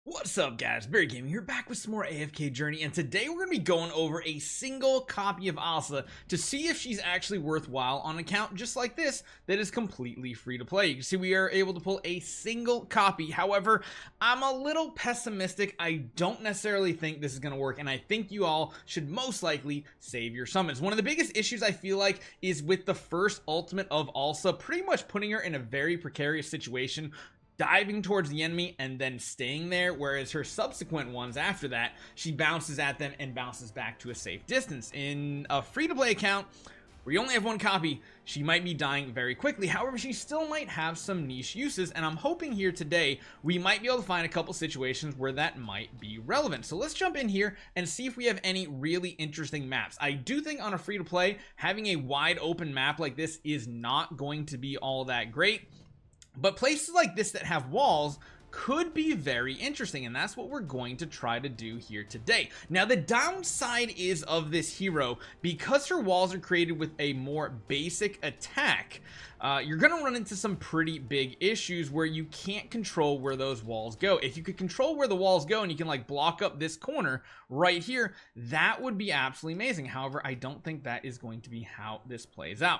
What's up, guys? Barry Gaming here, back with some more AFK Journey, and today we're going to be going over a single copy of Alsa to see if she's actually worthwhile on an account just like this that is completely free to play. You can see we are able to pull a single copy. However, I'm a little pessimistic. I don't necessarily think this is going to work, and I think you all should most likely save your summons. One of the biggest issues I feel like is with the first ultimate of Alsa, pretty much putting her in a very precarious situation, diving towards the enemy and then staying there, whereas her subsequent ones after that, she bounces at them and bounces back to a safe distance. In a free-to-play account where you only have one copy, she might be dying very quickly. However, she still might have some niche uses, and I'm hoping here today we might be able to find a couple situations where that might be relevant. So let's jump in here and see if we have any really interesting maps. I do think on a free-to-play, having a wide open map like this is not going to be all that great. But places like this that have walls could be very interesting, and that's what we're going to try to do here today. Now, the downside is of this hero, because her walls are created with a more basic attack, you're going to run into some pretty big issues where you can't control where those walls go. If you could control where the walls go and you can like block up this corner right here, that would be absolutely amazing. However, I don't think that is going to be how this plays out.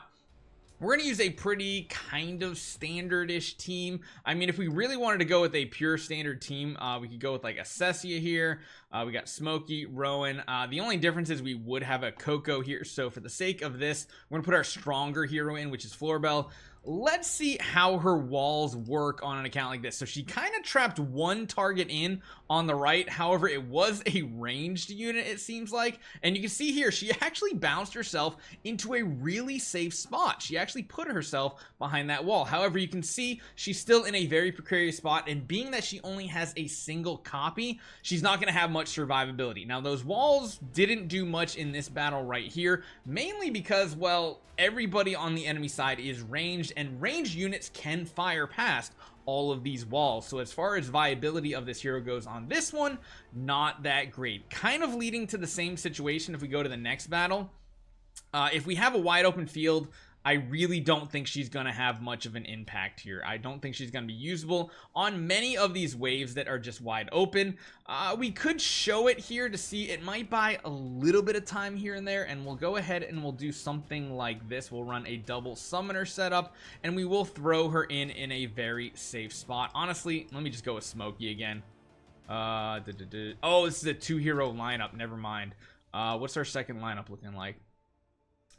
We're going to use a pretty kind of standard-ish team. I mean, if we really wanted to go with a pure standard team, we could go with like a Cessia here. We got Smokey, Rowan. The only difference is we would have a Coco here. So for the sake of this, we're going to put our stronger hero in, which is Florbell. Let's see how her walls work on an account like this. So she kind of trapped one target in on the right. However, it was a ranged unit, it seems like. And you can see here, she actually bounced herself into a really safe spot. She actually put herself behind that wall. However, you can see she's still in a very precarious spot. And being that she only has a single copy, she's not going to have much survivability. Now, those walls didn't do much in this battle right here, mainly because, well, everybody on the enemy side is ranged, and ranged units can fire past all of these walls. So as far as viability of this hero goes on this one, not that great. Kind of leading to the same situation if we go to the next battle. If we have a wide open field, I really don't think she's going to have much of an impact here. I don't think she's going to be usable on many of these waves that are just wide open. We could show it here to see. It might buy a little bit of time here and there, and we'll go ahead and we'll do something like this. We'll run a double summoner setup, and we will throw her in a very safe spot. Honestly, let me just go with Smokey again. Oh, this is a two-hero lineup. Never mind. What's our second lineup looking like?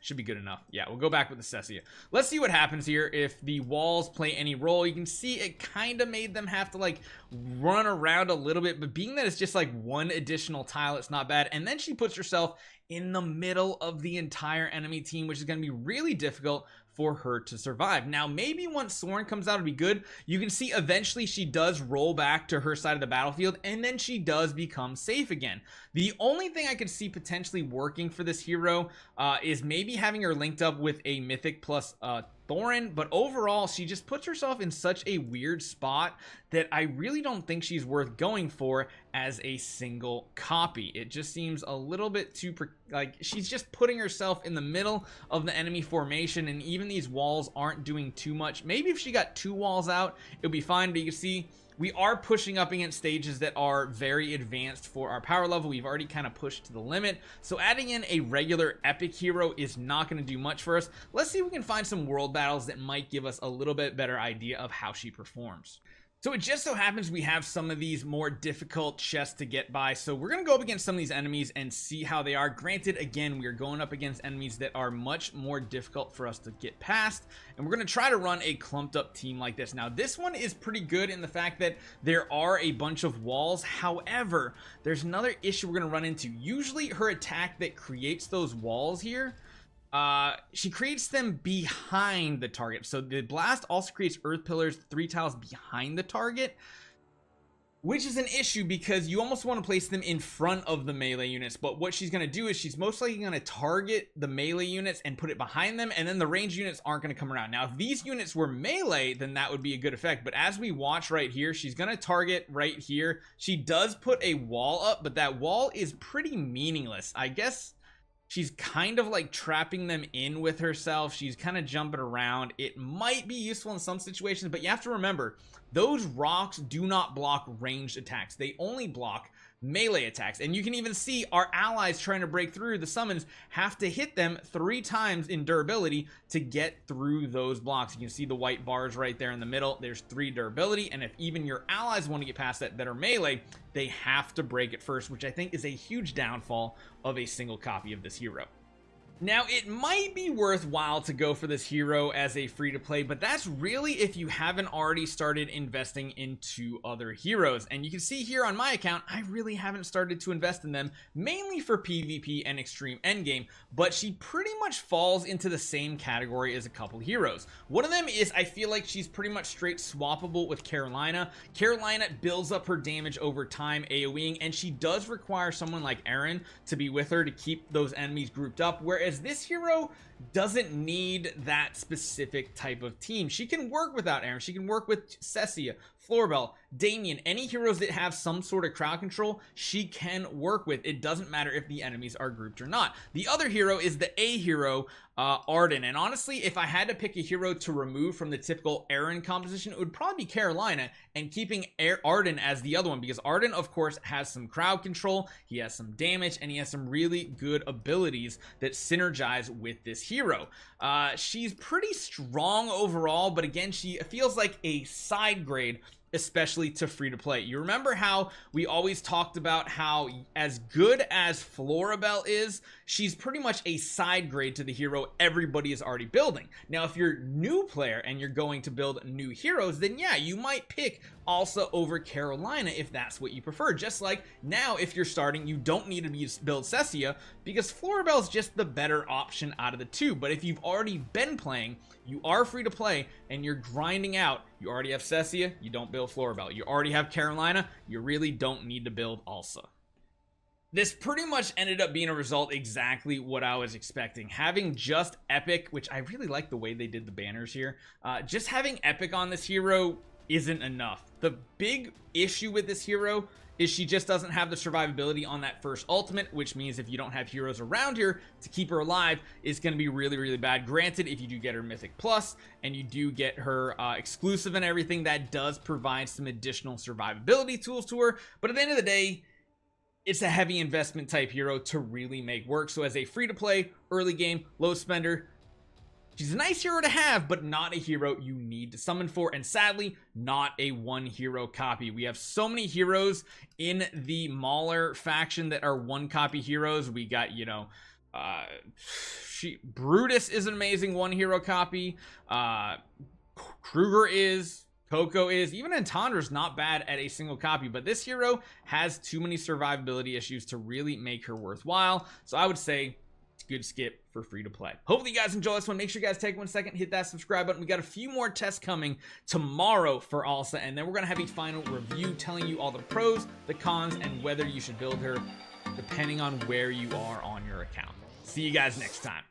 Should be good enough. Yeah, we'll go back with the Cessia. Let's see what happens here if the walls play any role. You can see it kind of made them have to like run around a little bit, but being that it's just like one additional tile, it's not bad. And then she puts herself in the middle of the entire enemy team, which is going to be really difficult for her to survive. Now, maybe once Soren comes out, it'll be good. You can see eventually she does roll back to her side of the battlefield, and then she does become safe again. The only thing I could see potentially working for this hero is maybe having her linked up with a Mythic plus Soren, but overall she just puts herself in such a weird spot that I really don't think she's worth going for as a single copy. It just seems a little bit too like she's just putting herself in the middle of the enemy formation, and even these walls aren't doing too much. Maybe if she got two walls out, it would be fine, but you can see we are pushing up against stages that are very advanced for our power level. We've already kind of pushed to the limit. So adding in a regular epic hero is not going to do much for us. Let's see if we can find some world battles that might give us a little bit better idea of how she performs. So it just so happens we have some of these more difficult chests to get by. So we're going to go up against some of these enemies and see how they are. Granted, again, we are going up against enemies that are much more difficult for us to get past. And we're going to try to run a clumped up team like this. Now, this one is pretty good in the fact that there are a bunch of walls. However, there's another issue we're going to run into. Usually her attack that creates those walls here, she creates them behind the target. So the blast also creates earth pillars 3 tiles behind the target, which is an issue because you almost want to place them in front of the melee units. But what she's going to do is she's most likely going to target the melee units and put it behind them, and then the range units aren't going to come around. Now, if these units were melee, then that would be a good effect. But as we watch right here, she's going to target right here. She does put a wall up, but that wall is pretty meaningless. I guess she's kind of like trapping them in with herself. She's kind of jumping around. It might be useful in some situations, but you have to remember those rocks do not block ranged attacks. They only block melee attacks. And you can even see our allies trying to break through the summons have to hit them 3 times in durability to get through those blocks. You can see the white bars right there in the middle. There's 3 durability, and if even your allies want to get past that are melee, they have to break it first, which I think is a huge downfall of a single copy of this hero. Now, it might be worthwhile to go for this hero as a free-to-play, but that's really if you haven't already started investing into other heroes. And you can see here on my account, I really haven't started to invest in them, mainly for PvP and extreme endgame, but she pretty much falls into the same category as a couple heroes. One of them is, I feel like she's pretty much straight swappable with Carolina. Carolina builds up her damage over time, AoEing, and she does require someone like Aaron to be with her to keep those enemies grouped up, whereas this hero doesn't need that specific type of team. She can work without Aaron. She can work with Cecia, Florbell, Damien, any heroes that have some sort of crowd control, she can work with. It doesn't matter if the enemies are grouped or not. The other hero is the A hero, Arden. And honestly, if I had to pick a hero to remove from the typical Aaron composition, it would probably be Carolina, and keeping Arden as the other one, because Arden, of course, has some crowd control, he has some damage, and he has some really good abilities that synergize with this hero. She's pretty strong overall, but again, she feels like a side grade, especially to free-to-play. You remember how we always talked about how as good as Florabelle is, she's pretty much a side grade to the hero everybody is already building. Now, if you're a new player and you're going to build new heroes, then yeah, you might pick Alsa over Carolina if that's what you prefer. Just like now, if you're starting, you don't need to build Cecia because Florabelle is just the better option out of the two. But if you've already been playing, you are free to play and you're grinding out, you already have Cecia, you don't build Florabelle. You already have Carolina, you really don't need to build Alsa. This pretty much ended up being a result exactly what I was expecting. Having just Epic, which I really like the way they did the banners here, just having Epic on this hero isn't enough. The big issue with this hero is she just doesn't have the survivability on that first ultimate, which means if you don't have heroes around her to keep her alive, it's going to be really, really bad. Granted, if you do get her Mythic Plus and you do get her exclusive and everything, that does provide some additional survivability tools to her. But at the end of the day, it's a heavy investment type hero to really make work. So as a free-to-play, early game, low spender, she's a nice hero to have, but not a hero you need to summon for, and sadly, not a one hero copy. We have so many heroes in the Mauler faction that are one copy heroes. We got, you know, Brutus is an amazing one hero copy. Kruger is. Coco is, even Entandra's not bad at a single copy, but this hero has too many survivability issues to really make her worthwhile. So I would say it's a good skip for free to play. Hopefully you guys enjoy this one. Make sure you guys take 1 second, hit that subscribe button. We got a few more tests coming tomorrow for Alsa, and then we're gonna have a final review telling you all the pros, the cons, and whether you should build her depending on where you are on your account. See you guys next time.